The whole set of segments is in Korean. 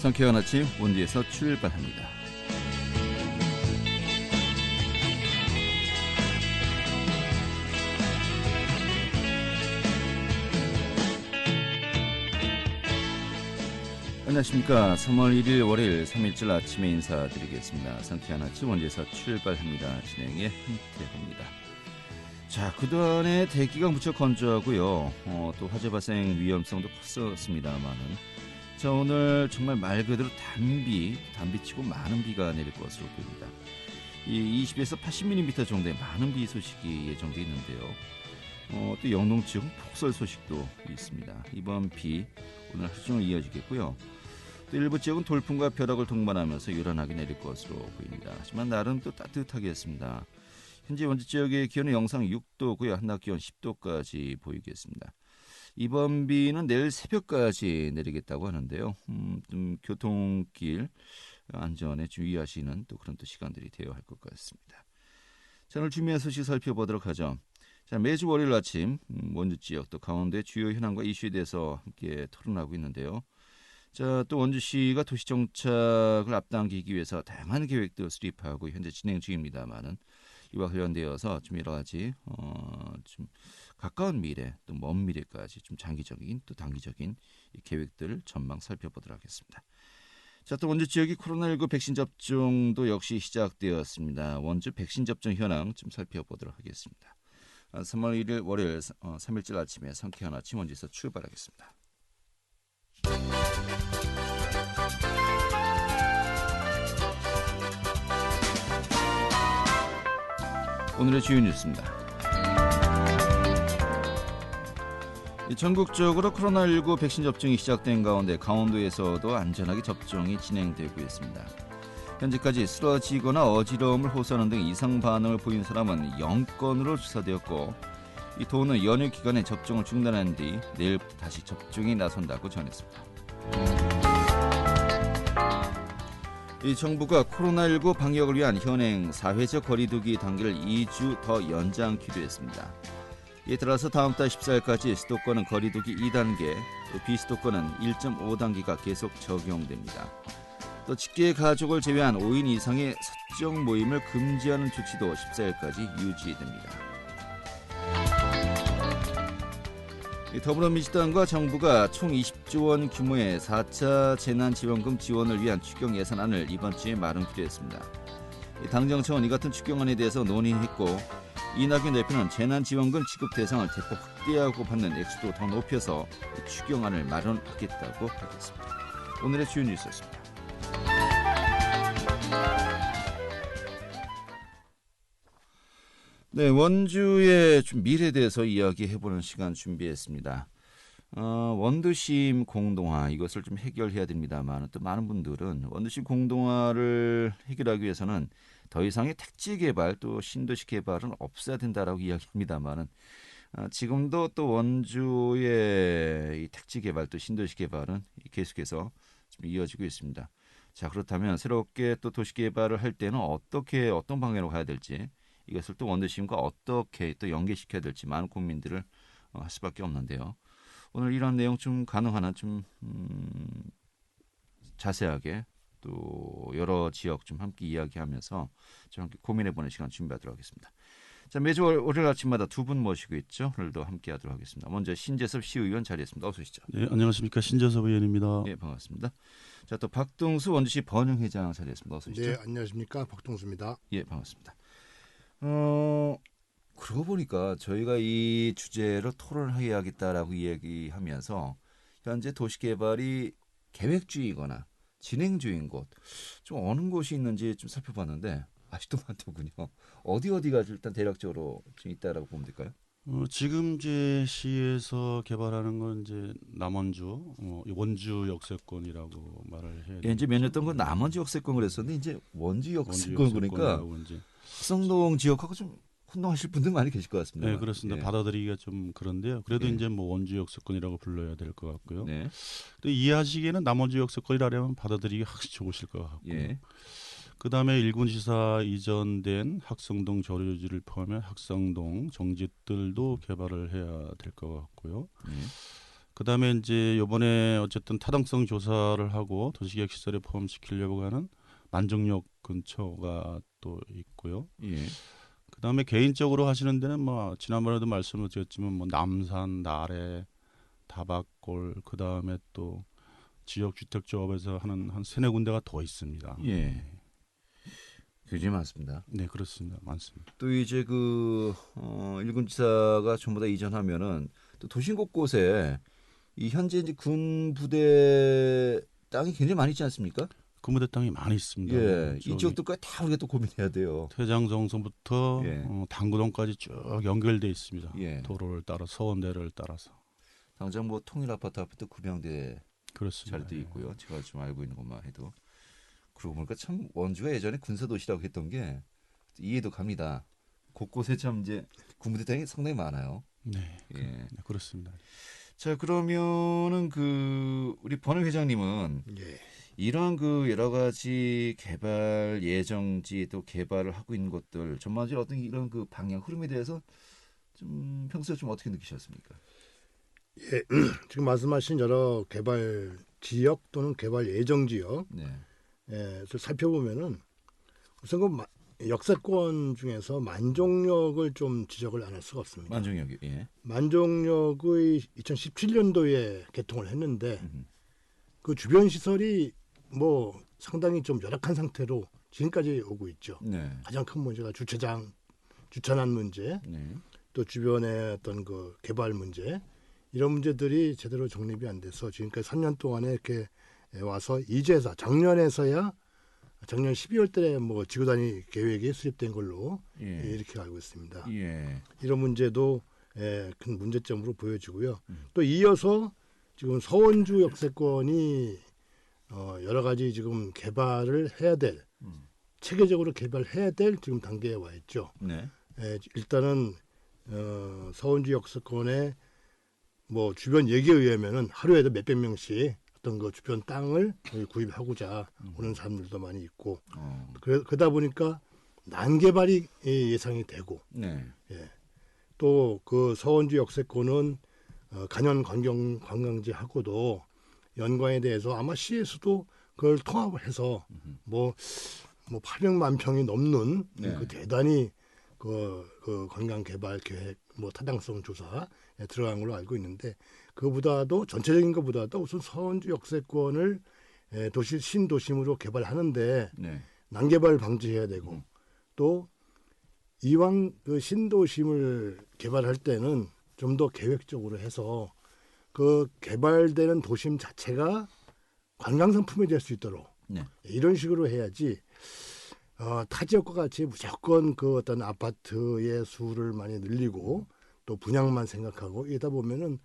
상쾌한 아침 원주에서 출발합니다. 안녕하십니까. 3월 1일 월요일 3일절 아침에 인사드리겠습니다. 상쾌한 아침 원주에서 출발합니다. 진행의 한태호입니다. 자, 그동안에 대기가 무척 건조하고요. 또 화재 발생 위험성도 컸었습니다만은 자, 오늘 정말 말 그대로 단비치고 많은 비가 내릴 것으로 보입니다. 이 20에서 80mm 정도의 많은 비 소식이 예정돼 있는데요. 또 영동 지역 폭설 소식도 있습니다. 이번 비 오늘 하루 종일 이어지겠고요. 또 일부 지역은 돌풍과 벼락을 동반하면서 요란하게 내릴 것으로 보입니다. 하지만 날은 또 따뜻하겠습니다. 현재 원주 지역의 기온은 영상 6도고요. 한낮 기온 10도까지 보이겠습니다. 이번 비는 내일 새벽까지 내리겠다고 하는데요. 좀 교통길 안전에 주의하시는 또 그런 또 시간들이 되어야 할 것 같습니다. 자, 오늘 준비한 소식 살펴보도록 하죠. 자, 매주 월요일 아침 원주 지역 또 강원도의 주요 현황과 이슈에 대해서 함께 토론하고 있는데요. 자, 또 원주시가 도시 정착을 앞당기기 위해서 다양한 계획도 수립하고 현재 진행 중입니다만은 이와 관련되어서 좀 여러 가지 좀 가까운 미래 또 먼 미래까지 좀 장기적인 또 단기적인 이 계획들 전망 살펴보도록 하겠습니다. 자, 또 원주 지역이 코로나19 백신 접종도 역시 시작되었습니다. 원주 백신 접종 현황 좀 살펴보도록 하겠습니다. 3월 1일 월요일 3일절 아침에 상쾌한 아침 원주에서 출발하겠습니다. 오늘의 주요 뉴스입니다. 전국적으로 코로나19 백신 접종이 시작된 가운데 강원도에서도 안전하게 접종이 진행되고 있습니다. 현재까지 쓰러지거나 어지러움을 호소하는 등 이상 반응을 보인 사람은 0건으로 조사되었고 이 도는 연휴 기간에 접종을 중단한 뒤 내일부터 다시 접종에 나선다고 전했습니다. 이 정부가 코로나19 방역을 위한 현행 사회적 거리두기 단계를 2주 더 연장키로 했습니다. 이에 따라서 다음 달 14일까지 수도권은 거리두기 2단계, 또 비수도권은 1.5단계가 계속 적용됩니다. 또 직계 가족을 제외한 5인 이상의 사적 모임을 금지하는 조치도 14일까지 유지됩니다. 더불어민주당과 정부가 총 20조 원 규모의 4차 재난지원금 지원을 위한 추경 예산안을 이번 주에 마련키로 했습니다. 당정청은 이 같은 추경안에 대해서 논의했고 이낙연 대표는 재난지원금 지급 대상을 대폭 확대하고 받는 액수도 더 높여서 추경안을 마련하겠다고 밝혔습니다. 오늘의 주요 뉴스였습니다. 네, 원주의 좀 미래에 대해서 이야기해보는 시간 준비했습니다. 원도심 공동화 이것을 좀 해결해야 됩니다만 또 많은 분들은 원도심 공동화를 해결하기 위해서는 더 이상의 택지 개발 또 신도시 개발은 없어야 된다라고 이야기합니다만은 지금도 또 원주의 이 택지 개발 또 신도시 개발은 계속해서 좀 이어지고 있습니다. 자, 그렇다면 새롭게 또 도시 개발을 할 때는 어떤 방향으로 가야 될지 이것을 또 원도심과 어떻게 또 연계시켜야 될지 많은 고민들을 할 수밖에 없는데요. 오늘 이런 내용 좀 가능한 한 좀 자세하게 또 여러 지역 좀 함께 이야기하면서 좀 함께 고민해보는 시간 준비하도록 하겠습니다. 자, 매주 월요일 아침마다 두 분 모시고 있죠. 오늘도 함께하도록 하겠습니다. 먼저 신재섭 시의원 자리했습니다. 어서 오시죠. 네, 안녕하십니까. 신재섭 의원입니다. 네, 반갑습니다. 자, 또 박동수 원주시 번영회장 자리했습니다. 어서 오시죠. 네, 안녕하십니까. 박동수입니다. 예, 반갑습니다. 그러고 보니까 저희가 이 주제로 토론을 해야겠다라고 이야기하면서 현재 도시개발이 계획주의거나 진행 중인 곳, 좀 어느 곳이 있는지 좀 살펴봤는데 아직도 많더군요. 어디가 일단 대략적으로 좀 있다라고 보면 될까요? 지금 이제 시에서 개발하는 건 이제 남원주, 원주 역세권이라고 말을 해야 예, 이제 몇 년 동안 그 남원주 역세권 그랬었는데 이제 원주 역세권 그러니까 학성동 지역하고 좀 혼동하실 분들 많이 계실 것 같습니다. 네, 그렇습니다. 예. 받아들이기가 좀 그런데요. 그래도 예. 이제 뭐 원주 역세권이라고 불러야 될 것 같고요. 네. 또 이해하시기에는 남원주 역세권이라면 받아들이기 확실히 좋으실 것 같고. 예. 그다음에 일군지사 이전된 학성동 저류지를 포함한 학성동 정짓들도 개발을 해야 될 것 같고요. 그다음에 이제 이번에 어쨌든 타당성 조사를 하고 도시계획 시설에 포함시키려고 하는 만종역 근처가 또 있고요. 예. 그다음에 개인적으로 하시는 데는 뭐 지난번에도 말씀을 드렸지만 뭐 남산, 나래, 다박골 그다음에 또 지역 주택 조합에서 하는 한 세네 군데가 더 있습니다. 예. 굉장히 많습니다. 네, 그렇습니다. 많습니다. 또 이제 일군 지사가 전부 다 이전하면은 또 도심 곳곳에 이 현재 이제 군 부대 땅이 굉장히 많이 있지 않습니까? 근무대 땅이 많이 있습니다. 예. 저기 이 지역들까지 다 우리가 또 고민해야 돼요. 퇴장정선부터 예. 당구동까지 쭉 연결돼 있습니다. 예. 도로를 따라 서원대를 따라서. 당장 뭐 통일 아파트 앞에도 구명대 그렇습니다. 자리도 있고요. 제가 좀 알고 있는 것만 해도. 그러고 보니까 참 원주가 예전에 군사도시라고 했던 게 이해도 갑니다. 곳곳에 참 이제 군부대 땅이 상당히 많아요. 네, 예. 네, 그렇습니다. 자, 그러면은 우리 번 회장님은 예. 이러한 여러 가지 개발 예정지 또 개발을 하고 있는 것들 전반적으로 어떤 이런 방향 흐름에 대해서 좀 평소에 좀 어떻게 느끼셨습니까? 예. 지금 말씀하신 여러 개발 지역 또는 개발 예정 지역 네. 살펴보면은 우선 역세권 중에서 만종역을 좀 지적을 안 할 수가 없습니다. 만종역이 예. 만종역의 2017년도에 개통을 했는데 그 주변 시설이 뭐 상당히 좀 열악한 상태로 지금까지 오고 있죠. 네. 가장 큰 문제가 주차난 문제, 네. 또 주변의 어떤 개발 문제 이런 문제들이 제대로 정립이 안 돼서 지금까지 3년 동안에 이렇게 와서 작년에서야 작년 12월 달에 뭐 지구단위 계획이 수립된 걸로 예. 이렇게 알고 있습니다. 예. 이런 문제도 큰 문제점으로 보여지고요. 또 이어서 지금 서원주 역세권이 여러 가지 지금 개발을 해야 될 체계적으로 개발해야 될 지금 단계에 와 있죠. 네. 일단은 서원주 역세권의 뭐 주변 얘기에 의하면은 하루에도 몇백 명씩 어떤 주변 땅을 구입하고자 오는 사람들도 많이 있고 그러다 보니까 난개발이 예상이 되고 네. 또 그 서원주 역세권은 간현 관광지하고도 연관에 대해서 아마 시에서도 그걸 통합을 해서 뭐 800만 평이 넘는 네. 대단히 그 관광 개발 계획 뭐 타당성 조사에 들어간 걸로 알고 있는데 그보다도 전체적인 것보다도 우선 서원주 역세권을 신도심으로 개발하는데 네. 난개발 방지해야 되고 또 이왕 그 신도심을 개발할 때는 좀 더 계획적으로 해서 그 개발되는 도심 자체가 관광 상품이 될 수 있도록 네. 이런 식으로 해야지 타 지역과 같이 무조건 그 어떤 아파트의 수를 많이 늘리고 또 분양만 생각하고 이러다 보면은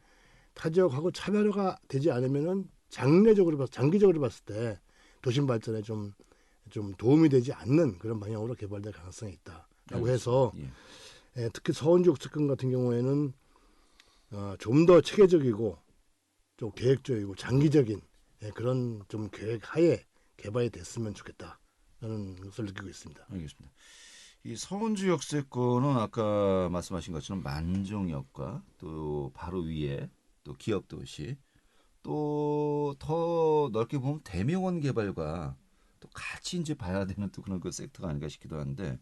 타 지역하고 차별화가 되지 않으면은 장기적으로 봤을 때 도심 발전에 좀 도움이 되지 않는 그런 방향으로 개발될 가능성이 있다라고 해서 특히 서원주 역세권 같은 경우에는 좀 더 체계적이고 좀 계획적이고 장기적인 그런 좀 계획하에 개발이 됐으면 좋겠다라는 것을 느끼고 있습니다. 알겠습니다. 이 서원주 역세권은 아까 말씀하신 것처럼 만종역과 또 바로 위에 또 기업도시 또 더 넓게 보면 대명원 개발과 또 같이 이제 봐야 되는 또 그런 섹터가 아닌가 싶기도 한데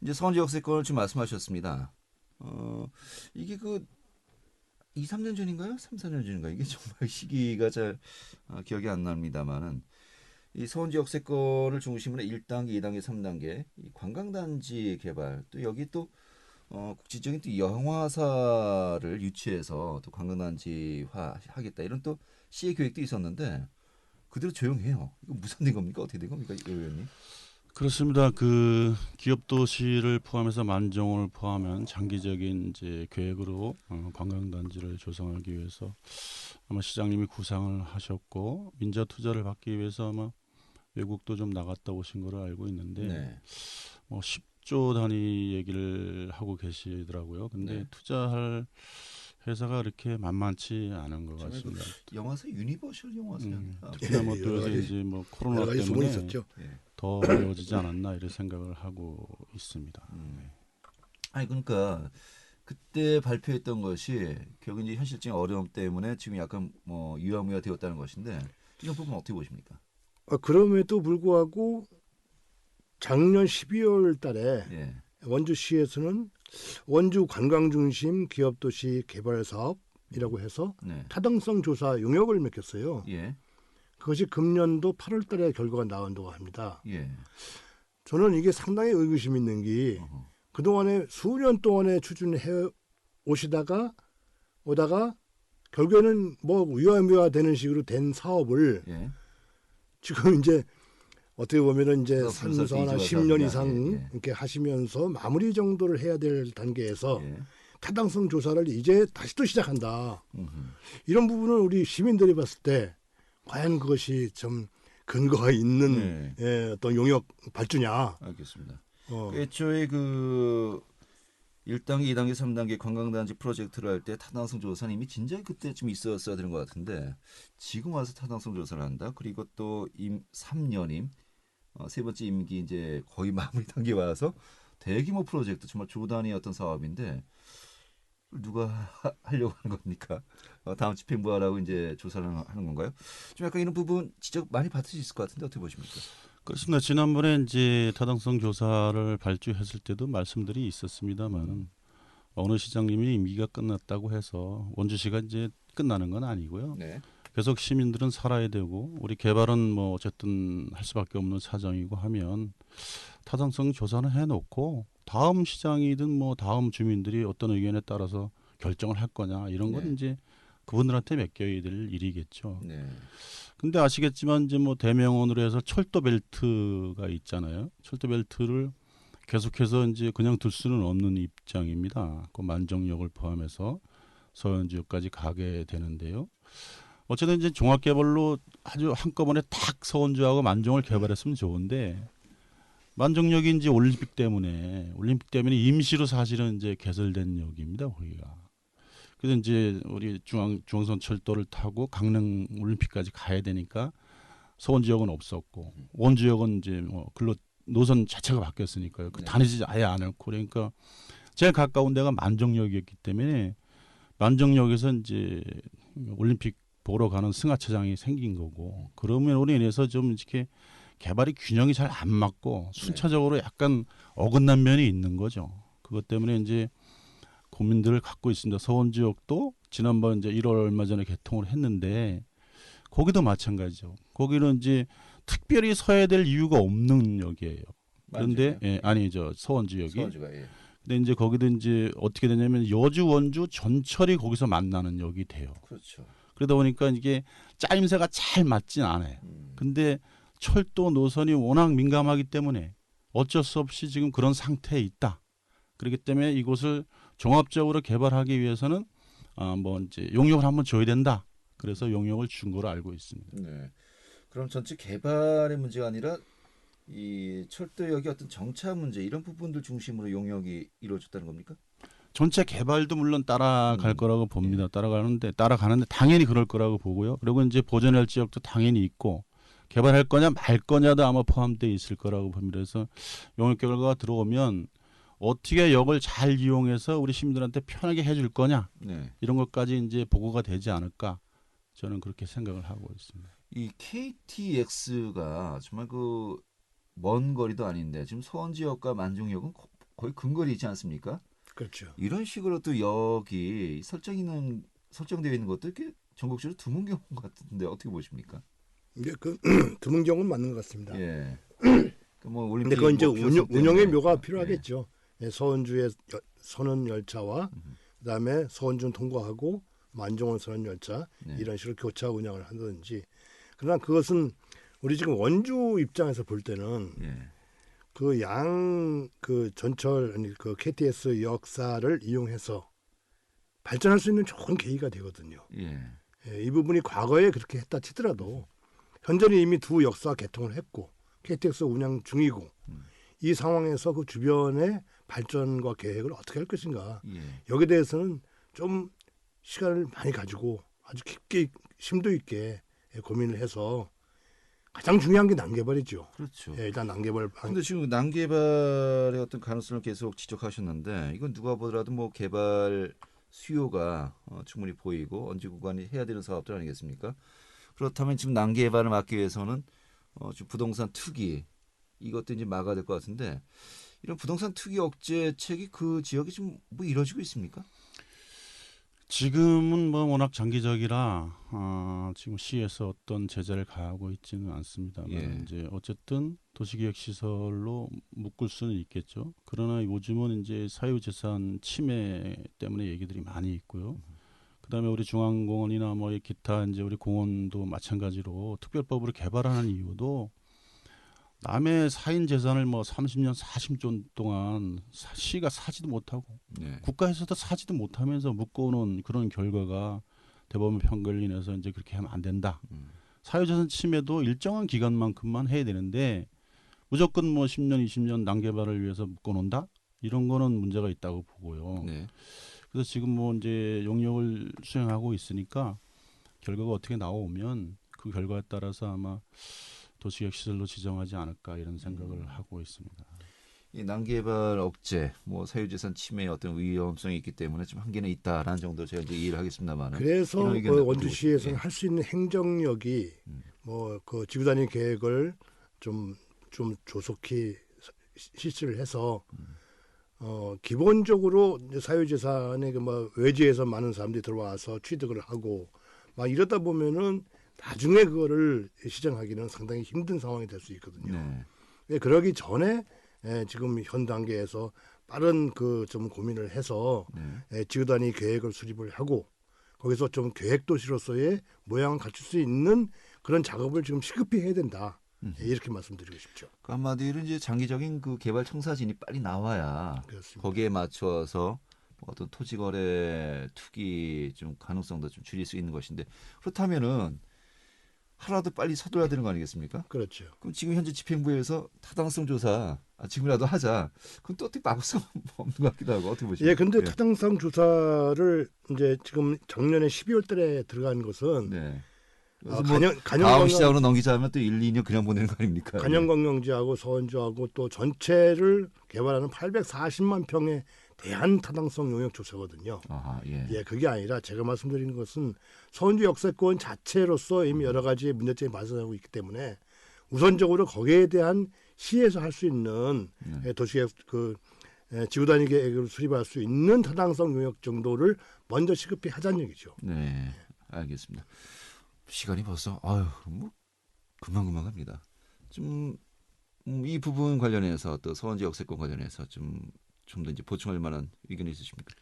이제 서원주 역세권을 지금 말씀하셨습니다. 이게 2, 3년 전인가요? 3, 4년 전인가? 이게 정말 시기가 잘 기억이 안 납니다만은 이 서원주 역세권을 중심으로 1단계, 2단계, 3단계 이 관광단지 개발 또 여기 또 국지적인 또 영화사를 유치해서 또 관광단지화 하겠다 이런 또 시의 계획도 있었는데 그대로 조용해요. 이거 무산된 겁니까? 어떻게 된 겁니까, 이 의원님? 그렇습니다. 그 기업 도시를 포함해서 만종을 포함한 장기적인 이제 계획으로 관광단지를 조성하기 위해서 아마 시장님이 구상을 하셨고 민자 투자를 받기 위해서 아마 외국도 좀 나갔다 오신 거로 알고 있는데 네. 뭐 10조 단위 얘기를 하고 계시더라고요. 근데 네. 투자할 회사가 그렇게 만만치 않은 것 같습니다. 영화사 유니버셜 영화사. 특히나 뭐 또 요새 이제 뭐 코로나 때문에 있었죠. 더 어려워지지 않았나 이런 생각을 하고 있습니다. 아니 그러니까 그때 발표했던 것이 결국 이제 현실적인 어려움 때문에 지금 약간 뭐 유야무야 되었다는 것인데 이런 부분 어떻게 보십니까? 그럼에도 불구하고 작년 12월 달에 예, 원주시에서는 원주 관광중심 기업도시 개발 사업이라고 해서 네, 타당성 조사 용역을 맺혔어요. 예, 그것이 금년도 8월 달에 결과가 나온다고 합니다. 예, 저는 이게 상당히 의구심이 있는 게 어허. 그동안에 수년 동안에 추진해 오다가 결국에는 뭐 유야무야 되는 식으로 된 사업을 예, 지금 이제 어떻게 보면은 이제 그래서 3, 4나 페이지가 10년 나옵니다. 이상 예, 이렇게 하시면서 마무리 정도를 해야 될 단계에서 예, 타당성 조사를 이제 다시 또 시작한다. 음흠. 이런 부분은 우리 시민들이 봤을 때 과연 그것이 좀 근거가 있는 네. 어떤 용역 발주냐. 알겠습니다. 어, 애초에 그 1단계, 2단계, 3단계 관광단지 프로젝트를 할 때 타당성 조사는 이미 진작에 그때쯤 있었어야 되는 것 같은데 지금 와서 타당성 조사를 한다. 그리고 또 3년임 세 번째 임기 이제 거의 마무리 단계에 와서 대규모 프로젝트 정말 조단위의 어떤 사업인데 누가 하려고 하는 겁니까? 다음 집행부하라고 이제 조사를 하는 건가요? 좀 약간 이런 부분 지적 많이 받을 수 있을 것 같은데 어떻게 보십니까? 그렇습니다. 지난번에 이제 타당성 조사를 발주했을 때도 말씀들이 있었습니다만 어느 시장님이 임기가 끝났다고 해서 원주시가 이제 끝나는 건 아니고요. 네. 계속 시민들은 살아야 되고 우리 개발은 뭐 어쨌든 할 수밖에 없는 사정이고 하면 타당성 조사는 해놓고 다음 시장이든 뭐 다음 주민들이 어떤 의견에 따라서 결정을 할 거냐 이런 건 네. 이제 그분들한테 맡겨야 될 일이겠죠. 네. 근데 아시겠지만 이제 뭐 대명원으로 해서 철도 벨트가 있잖아요. 철도 벨트를 계속해서 이제 그냥 둘 수는 없는 입장입니다. 그 만정역을 포함해서 서현지역까지 가게 되는데요. 어쨌든 이제 종합개발로 아주 한꺼번에 탁 서원주하고 만종을 개발했으면 좋은데 만종역이 이제 올림픽 때문에 임시로 사실은 이제 개설된 역입니다. 거기가. 그래서 이제 우리 중앙선 철도를 타고 강릉 올림픽까지 가야 되니까 서원지역은 없었고 원주역은 이제 뭐 근로 노선 자체가 바뀌었으니까요. 그 네. 다니지 아예 않았고 그러니까 제일 가까운 데가 만정역이었기 때문에 만정역에서 이제 올림픽 보러 가는 승하차장이 생긴 거고 그러면으로 인해서 좀 이렇게 개발이 균형이 잘 안 맞고 순차적으로 약간 어긋난 면이 있는 거죠. 그것 때문에 이제 고민들을 갖고 있습니다. 서원 지역도 지난번 이제 1월 얼마 전에 개통을 했는데 거기도 마찬가지죠. 거기는 이제 특별히 서야 될 이유가 없는 역이에요. 그런데 아니죠. 서원 지역이. 서원주가 예. 근데 이제 거기도 이제 어떻게 되냐면 여주 원주 전철이 거기서 만나는 역이 돼요. 그렇죠. 그러다 보니까 이게 짜임새가 잘 맞진 않아요. 근데 철도 노선이 워낙 민감하기 때문에 어쩔 수 없이 지금 그런 상태에 있다. 그렇기 때문에 이곳을 종합적으로 개발하기 위해서는 뭐 이제 용역을 한번 줘야 된다. 그래서 용역을 준 걸로 알고 있습니다. 네. 그럼 전체 개발의 문제가 아니라 이 철도역의 어떤 정차 문제 이런 부분들 중심으로 용역이 이루어졌다는 겁니까? 전체 개발도 물론 따라갈 거라고 봅니다. 따라가는데 당연히 그럴 거라고 보고요. 그리고 이제 보존할 지역도 당연히 있고 개발할 거냐 말 거냐도 아마 포함되어 있을 거라고 봅니다. 그래서 용역 결과가 들어오면 어떻게 역을 잘 이용해서 우리 시민들한테 편하게 해줄 거냐 네. 이런 것까지 이제 보고가 되지 않을까 저는 그렇게 생각을 하고 있습니다. 이 KTX가 정말 그 먼 거리도 아닌데 지금 서원지역과 만종역은 거의 근거리 있지 않습니까? 그렇죠. 이런 식으로 또 역이 설정되어 있는 것도 이렇게 전국적으로 드문 경우 같은데 어떻게 보십니까? 이제 그 드문 경우는 맞는 것 같습니다. 예. 뭐 올림픽 근데 그건 이제 뭐 필요성 운영의 때문에. 묘가 필요하겠죠. 예, 서원주의 선원 열차와 그다음에 서원준 통과하고 만종원 선원 열차 네. 이런 식으로 교차 운영을 하든지. 그러나 그것은 우리 지금 원주 입장에서 볼 때는 예. 그 전철 아니 그 KTX 역사를 이용해서 발전할 수 있는 좋은 계기가 되거든요. 예. 예, 이 부분이 과거에 그렇게 했다 치더라도 현재는 이미 두 역사 개통을 했고 KTX 운영 중이고 이 상황에서 그 주변의 발전과 계획을 어떻게 할 것인가 예. 여기에 대해서는 좀 시간을 많이 가지고 아주 깊게 심도 있게 고민을 해서 가장 중요한 게 난개발이죠. 그렇죠. 예, 일단 난개발. 근데 지금 난개발의 어떤 가능성을 계속 지적하셨는데 이건 누가 보더라도 뭐 개발 수요가 충분히 보이고 언제 구간이 해야 되는 사업들 아니겠습니까? 그렇다면 지금 난개발을 막기 위해서는 지금 부동산 투기 이것도 이제 막아야 될 것 같은데 이런 부동산 투기 억제책이 그 지역이 지금 뭐 이루어지고 있습니까? 지금은 뭐 워낙 장기적이라 지금 시에서 어떤 제재를 가하고 있지는 않습니다만 예. 이제 어쨌든 도시계획 시설로 묶을 수는 있겠죠. 그러나 요즘은 이제 사유재산 침해 때문에 얘기들이 많이 있고요. 그다음에 우리 중앙공원이나 뭐 이 기타 이제 우리 공원도 마찬가지로 특별법으로 개발하는 이유도 남의 사인 재산을 뭐 30년, 40년 동안 시가 사지도 못하고 네. 국가에서도 사지도 못하면서 묶어놓은 그런 결과가 대법원 판결로 인해서 이제 그렇게 하면 안 된다. 사유재산 침해도 일정한 기간만큼만 해야 되는데 무조건 뭐 10년, 20년 난개발을 위해서 묶어놓는다? 이런 거는 문제가 있다고 보고요. 네. 그래서 지금 뭐 이제 용역을 수행하고 있으니까 결과가 어떻게 나오면 그 결과에 따라서 아마 도시계획 시설로 지정하지 않을까 이런 생각을 하고 있습니다. 이 난개발 억제, 뭐 사유재산 침해의 어떤 위험성이 있기 때문에 좀 한계는 있다라는 정도 제가 이제 이해를 하겠습니다만. 그래서 원주시에서는 할 수 있는 행정력이 뭐 그 지구 단위 계획을 좀 조속히 실시를 해서 기본적으로 사유재산에 뭐 외지에서 많은 사람들이 들어와서 취득을 하고 막 이러다 보면은 나중에 그거를 시정하기는 상당히 힘든 상황이 될 수 있거든요. 네. 그러기 전에 지금 현 단계에서 빠른 그 좀 고민을 해서 지구 단위 계획을 수립을 하고 거기서 좀 계획 도시로서의 모양을 갖출 수 있는 그런 작업을 지금 시급히 해야 된다. 이렇게 말씀드리고 싶죠. 그 한마디로 이제 장기적인 그 개발 청사진이 빨리 나와야 그렇습니다. 거기에 맞춰서 어떤 토지거래 투기 좀 가능성도 좀 줄일 수 있는 것인데 그렇다면은 하루라도 빨리 서둘러야 되는 거 아니겠습니까? 그렇죠. 그럼 지금 현재 집행부에서 타당성 조사 지금이라도 하자. 그럼 또 어떻게 막을 수 없는 것 같기도 하고 어떻게 보십니까? 예, 근데 타당성 조사를 이제 지금 작년에 12월 달에 들어간 것은 네. 간영 시장으로 넘기자면 또 1, 2년 그냥 보내는 거 아닙니까? 간영광역지하고 서원주하고 또 전체를 개발하는 840만 평에 대한 타당성 용역 조사거든요. 아, 예. 예, 그게 아니라 제가 말씀드린 것은 서원주 역세권 자체로서 이미 여러 가지 문제점이 발생하고 있기 때문에 우선적으로 거기에 대한 시에서 할 수 있는 도시계획 지구 단위 계획을 수립할 수 있는 타당성 용역 정도를 먼저 시급히 하자는 얘기죠. 네, 알겠습니다. 시간이 벌써 뭐 금방 갑니다. 좀 이 부분 관련해서 또 서원지 역세권 관련해서 좀 더 이제 보충할 만한 의견이 있으십니까?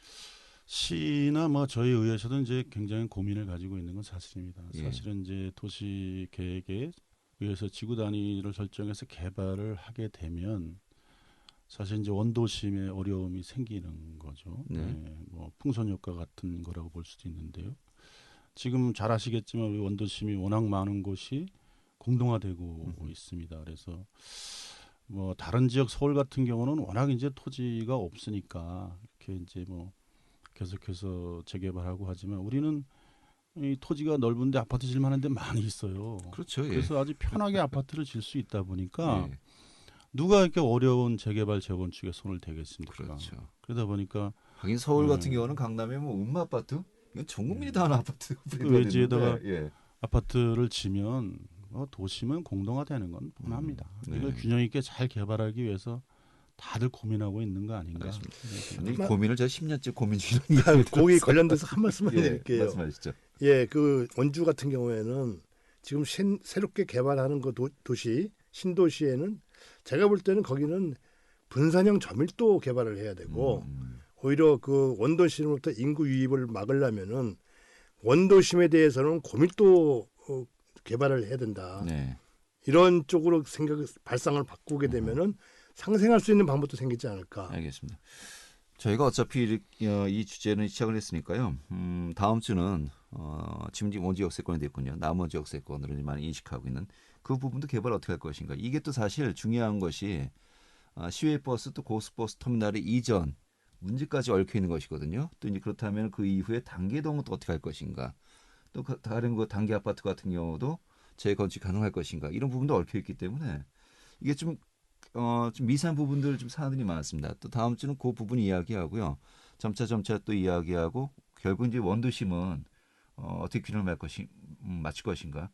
시나 뭐 저희 의회에서도 이제 굉장히 고민을 가지고 있는 건 사실입니다. 예. 사실은 이제 도시 계획에 의해서 지구 단위를 설정해서 개발을 하게 되면 사실 이제 원도심에 어려움이 생기는 거죠. 네, 뭐 풍선 효과 같은 거라고 볼 수도 있는데요. 지금 잘 아시겠지만 우리 원도심이 워낙 많은 곳이 공동화되고 있습니다. 그래서 뭐 다른 지역 서울 같은 경우는 워낙 이제 토지가 없으니까 이렇게 이제 뭐 계속해서 재개발하고 하지만 우리는 이 토지가 넓은데 아파트 질 만한 데 많이 있어요. 그렇죠. 예. 그래서 아주 편하게 아파트를 질 수 있다 보니까 예. 누가 이렇게 어려운 재개발 재건축에 손을 대겠습니까? 그렇죠. 그러다 보니까 하긴 서울 같은 경우는 강남에 뭐 음마 아파트 이건 전 국민이 다 하는 아파트 그 외지에다가 예. 아파트를 지면 도심은 공동화되는 건 뻔합니다. 이걸 균형 있게 잘 개발하기 위해서 다들 고민하고 있는 거 아닌가? 근데 이 고민을 제가 10년째 고민 중이라는 거기 관련돼서 한 말씀만 드릴게요. 말씀하시죠. 예, 그 원주 같은 경우에는 지금 새롭게 개발하는 그 도시 신도시에는 제가 볼 때는 거기는 분산형 저밀도 개발을 해야 되고 오히려 그 원도심으로부터 인구 유입을 막으려면은 원도심에 대해서는 고밀도 개발을 해야 된다. 네. 이런 쪽으로 발상을 바꾸게 되면은 상생할 수 있는 방법도 생기지 않을까. 알겠습니다. 저희가 어차피 이 주제는 시작을 했으니까요. 다음 주는 지금 원지 역세권이 됐군요. 나머지 역세권으로 많이 인식하고 있는 그 부분도 개발 어떻게 할 것인가. 이게 또 사실 중요한 것이 시외버스 또 고속버스 터미널의 이전 문제까지 얽혀 있는 것이거든요. 또 이제 그렇다면 그 이후에 단계동은 또 어떻게 할 것인가. 또 다른 그 단기 아파트 같은 경우도 재건축 가능할 것인가 이런 부분도 얽혀 있기 때문에 이게 좀 미세한 부분들 좀 사안들이 많았습니다. 또 다음 주는 그 부분 이야기하고요. 점차 또 이야기하고 결국 이제 원도심은 어떻게 균형을 맞출 것인가.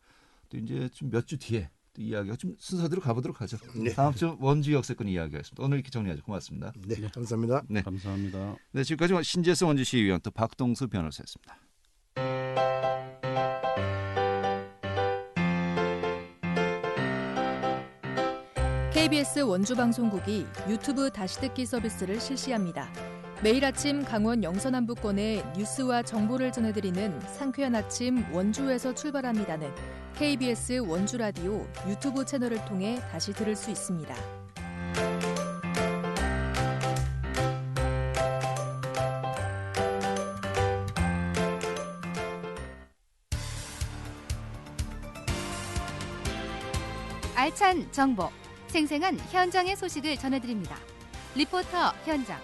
또 이제 좀 몇 주 뒤에 또 이야기가 좀 순서대로 가보도록 하죠. 네. 다음 주 원주 역세권 이야기하겠습니다. 오늘 이렇게 정리하죠. 고맙습니다. 네, 감사합니다. 네. 감사합니다. 네, 지금까지 신재수 원주시의원 또 박동수 변호사였습니다. KBS 원주방송국이 유튜브 다시 듣기 서비스를 실시합니다. 매일 아침 강원 영서남부권의 뉴스와 정보를 전해드리는 상쾌한 아침 원주에서 출발합니다는 KBS 원주라디오 유튜브 채널을 통해 다시 들을 수 있습니다. 알찬 정보, 생생한 현장의 소식을 전해드립니다. 리포터 현장.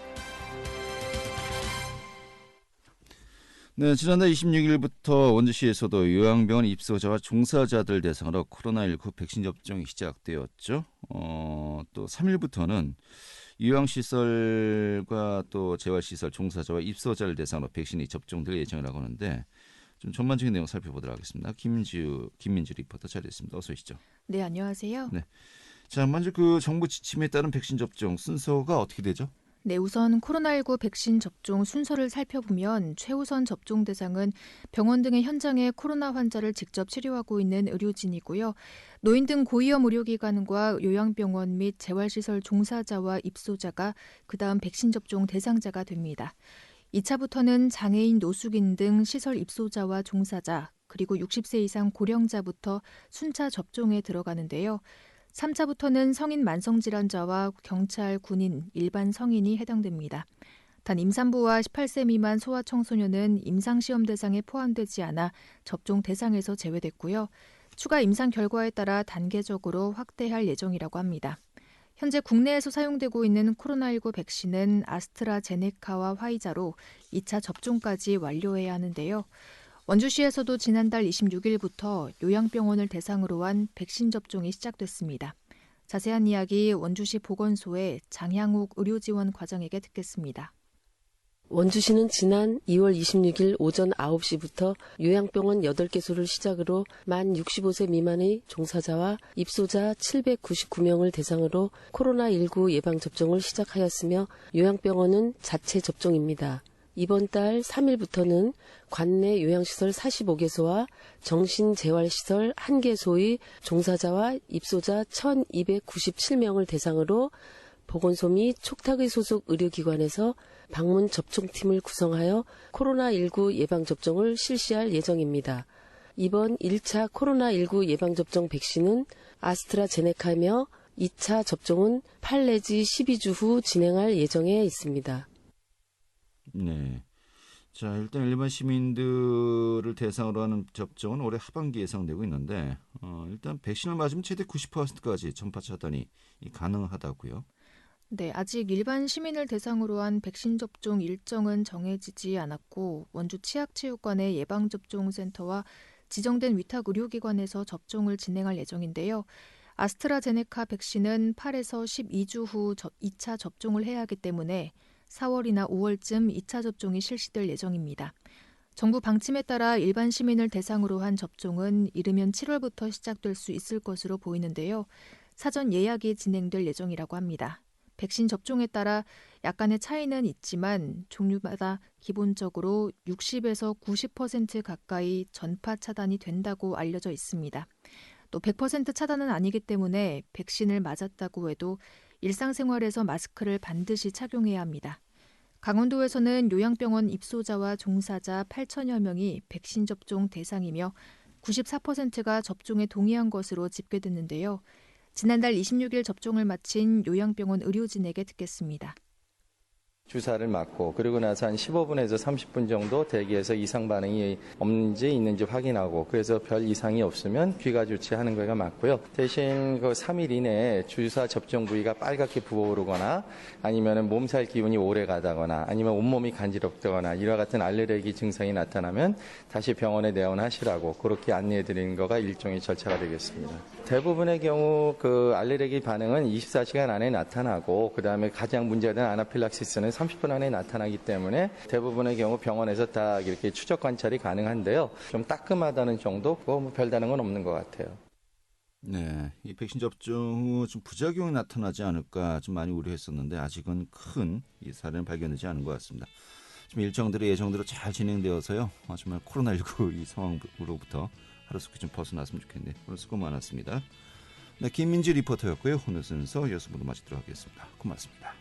네, 지난달 26일부터 원주시에서도 요양병원 입소자와 종사자들 대상으로 코로나19 백신 접종이 시작되었죠. 또 3일부터는 요양시설과 또 재활시설 종사자와 입소자를 대상으로 백신이 접종될 예정이라고 하는데 좀 전반적인 내용 살펴보도록 하겠습니다. 김민주 리포터 자리했습니다. 어서 오시죠. 네, 안녕하세요. 네. 자, 먼저 그 정부 지침에 따른 백신 접종 순서가 어떻게 되죠? 네, 우선 코로나19 백신 접종 순서를 살펴보면 최우선 접종 대상은 병원 등의 현장에 코로나 환자를 직접 치료하고 있는 의료진이고요. 노인 등 고위험 의료기관과 요양병원 및 재활시설 종사자와 입소자가 그다음 백신 접종 대상자가 됩니다. 2차부터는 장애인, 노숙인 등 시설 입소자와 종사자, 그리고 60세 이상 고령자부터 순차 접종에 들어가는데요. 3차부터는 성인 만성질환자와 경찰, 군인, 일반 성인이 해당됩니다. 단 임산부와 18세 미만 소아청소년은 임상시험 대상에 포함되지 않아 접종 대상에서 제외됐고요. 추가 임상 결과에 따라 단계적으로 확대할 예정이라고 합니다. 현재 국내에서 사용되고 있는 코로나19 백신은 아스트라제네카와 화이자로 2차 접종까지 완료해야 하는데요. 원주시에서도 지난달 26일부터 요양병원을 대상으로 한 백신 접종이 시작됐습니다. 자세한 이야기 원주시 보건소의 장향욱 의료지원 과장에게 듣겠습니다. 원주시는 지난 2월 26일 오전 9시부터 요양병원 8개소를 시작으로 만 65세 미만의 종사자와 입소자 799명을 대상으로 코로나19 예방접종을 시작하였으며 요양병원은 자체 접종입니다. 이번 달 3일부터는 관내 요양시설 45개소와 정신재활시설 1개소의 종사자와 입소자 1297명을 대상으로 보건소 및 촉탁의 소속 의료기관에서 방문 접종팀을 구성하여 코로나19 예방접종을 실시할 예정입니다. 이번 1차 코로나19 예방접종 백신은 아스트라제네카며 2차 접종은 8 내지 12주 후 진행할 예정에 있습니다. 네. 자, 일단 일반 시민들을 대상으로 하는 접종은 올해 하반기에 예상되고 있는데 일단 백신을 맞으면 최대 90%까지 전파 차단이 가능하다고요. 네, 아직 일반 시민을 대상으로 한 백신 접종 일정은 정해지지 않았고 원주 치약체육관의 예방접종센터와 지정된 위탁 의료기관에서 접종을 진행할 예정인데요. 아스트라제네카 백신은 8에서 12주 후 2차 접종을 해야 하기 때문에 4월이나 5월쯤 2차 접종이 실시될 예정입니다. 정부 방침에 따라 일반 시민을 대상으로 한 접종은 이르면 7월부터 시작될 수 있을 것으로 보이는데요. 사전 예약이 진행될 예정이라고 합니다. 백신 접종에 따라 약간의 차이는 있지만 종류마다 기본적으로 60에서 90% 가까이 전파 차단이 된다고 알려져 있습니다. 또 100% 차단은 아니기 때문에 백신을 맞았다고 해도 일상생활에서 마스크를 반드시 착용해야 합니다. 강원도에서는 요양병원 입소자와 종사자 8천여 명이 백신 접종 대상이며 94%가 접종에 동의한 것으로 집계됐는데요. 지난달 26일 접종을 마친 요양병원 의료진에게 듣겠습니다. 주사를 맞고 그리고 나서 한 15분에서 30분 정도 대기해서 이상 반응이 없는지 있는지 확인하고 그래서 별 이상이 없으면 귀가 조치하는 거가 맞고요. 대신 그 3일 이내에 주사 접종 부위가 빨갛게 부어오르거나 아니면 몸살 기운이 오래 가다거나 아니면 온몸이 간지럽다거나 이와 같은 알레르기 증상이 나타나면 다시 병원에 내원하시라고 그렇게 안내해 드리는 거가 일종의 절차가 되겠습니다. 대부분의 경우 그 알레르기 반응은 24시간 안에 나타나고 그다음에 가장 문제된 아나필락시스는 30분 안에 나타나기 때문에 대부분의 경우 병원에서 다 이렇게 추적 관찰이 가능한데요. 좀 따끔하다는 정도, 그거 뭐 별다른 건 없는 것 같아요. 네, 이 백신 접종 후 좀 부작용이 나타나지 않을까 좀 많이 우려했었는데 아직은 큰 이 사례는 발견되지 않은 것 같습니다. 지금 일정대로 예정대로 잘 진행되어서요. 정말 코로나19 이 상황으로부터 하루속히 좀 벗어났으면 좋겠네요. 오늘 수고 많았습니다. 네, 김민지 리포터였고요. 오늘 순서 여섯 분도 마치도록 하겠습니다. 고맙습니다.